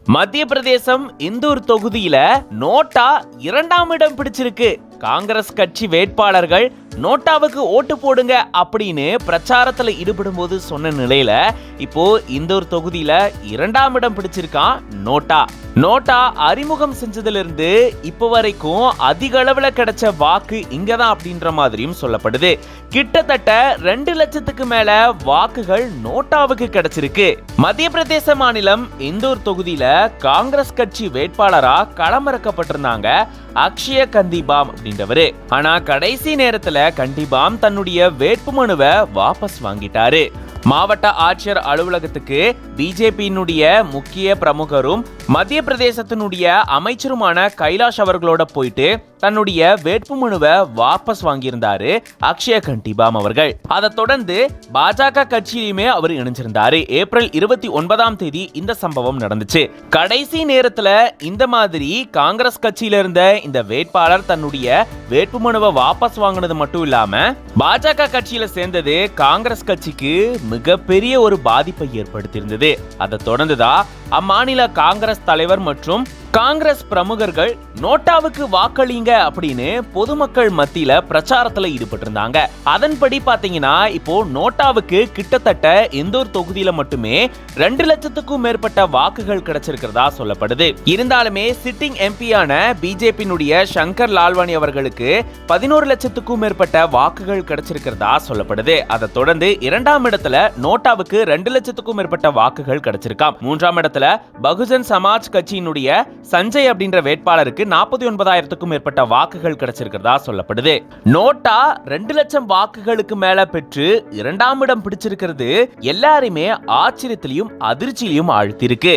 மத்திய பிரதேசம் இந்தூர் தொகுதியில நோட்டா 2ஆம் இடம் பிடிச்சிருக்கு. காங்கிரஸ் கட்சி வேட்பாளர்கள் நோட்டாவுக்கு ஓட்டு போடுங்க அப்படின்னு பிரச்சாரத்துல ஈடுபடும் போது சொன்ன நிலையில இப்போ இந்தூர் தொகுதியில 2ஆம் இடம் பிடிச்சிருக்கான் நோட்டா. நோட்டா அறிமுகம் செஞ்சதுல இருந்து இப்போ வரைக்கும் அதிக அளவுல கிடைச்ச வாக்கு இங்கதான் அப்படின்ற மாதிரியும் சொல்லப்படுது. கிட்டத்தட்ட 2 லட்சத்துக்கு மேல வாக்குகள் நோட்டாவுக்கு கிடைச்சிருக்கு. மத்திய பிரதேச மாநிலம் இந்தூர் தொகுதியில காங்கிரஸ் கட்சி வேட்பாளரா களமிறக்கப்பட்டிருந்தாங்க அக்ஷய கந்திபாம் அப்படின்றவரு. ஆனா கடைசி நேரத்துல கண்டிபாம் தன்னுடைய வேட்புமனுவை வாபஸ் வாங்கிட்டாரு. மாவட்ட ஆட்சியர் அலுவலகத்துக்கு பிஜேபியினுடைய முக்கிய பிரமுகரும் மத்திய பிரதேசத்தினுடைய அமைச்சருமான கைலாஷ் அவர்களோட போயிட்டு தன்னுடைய வேட்புமனுவை வாபஸ் வாங்கியிருந்தாரு அக்ஷய கண்டிபாம் அவர்கள். அதை தொடர்ந்து பாஜக கட்சியிலுமே அவர் இணைஞ்சிருந்தாரு. ஏப்ரல் 29ஆம் தேதி இந்த சம்பவம் நடந்துச்சு. கடைசி நேரத்துல இந்த மாதிரி காங்கிரஸ் கட்சியில இருந்த இந்த வேட்பாளர் தன்னுடைய வேட்புமனுவை வாபஸ் வாங்கினது மட்டும் இல்லாம பாஜக கட்சியில சேர்ந்தது காங்கிரஸ் கட்சிக்கு மிகப்பெரிய ஒரு பாதிப்பை ஏற்படுத்தியிருந்தது. அதை தொடர்ந்துதான் அம்மாநில காங்கிரஸ் தலைவர் மற்றும் காங்கிரஸ் பிரமுகர்கள் நோட்டாவுக்கு வாக்களிங்க அப்படின்னு பொதுமக்கள் மத்தியில பிரச்சாரத்துல ஈடுபட்டு இருந்தாங்க. அதன்படி பாத்தீங்கன்னா இப்போ நோட்டாவுக்கு கிட்டத்தட்ட இந்தூர் தொகுதியில மட்டுமே 2 லட்சத்துக்கும் மேற்பட்ட வாக்குகள் கிடைச்சிருக்கிறதா சொல்லப்படுது. இருந்தாலுமே சிட்டிங் எம்பியான பிஜேபியினுடைய சங்கர் லால்வானி அவர்களுக்கு 11 லட்சத்துக்கும் மேற்பட்ட வாக்குகள் கிடைச்சிருக்கிறதா சொல்லப்படுது. அதை தொடர்ந்து 2ஆம் இடத்துல நோட்டாவுக்கு 2 லட்சத்துக்கும் மேற்பட்ட வாக்குகள் கிடைச்சிருக்காம். 3ஆம் இடத்துல பகுஜன் சமாஜ் கட்சியினுடைய சஞ்சய் அப்படின்ற வேட்பாளருக்கு 49,000க்கும் மேற்பட்ட வாக்குகள் கிடைச்சிருக்கிறதா சொல்லப்படுது. நோட்டா 2 லட்சம் வாக்குகளுக்கு மேல பெற்று 2ஆம் இடம் பிடிச்சிருக்கிறது எல்லாருமே ஆச்சரியத்திலையும் அதிர்ச்சியிலையும் ஆழ்த்திருக்கு.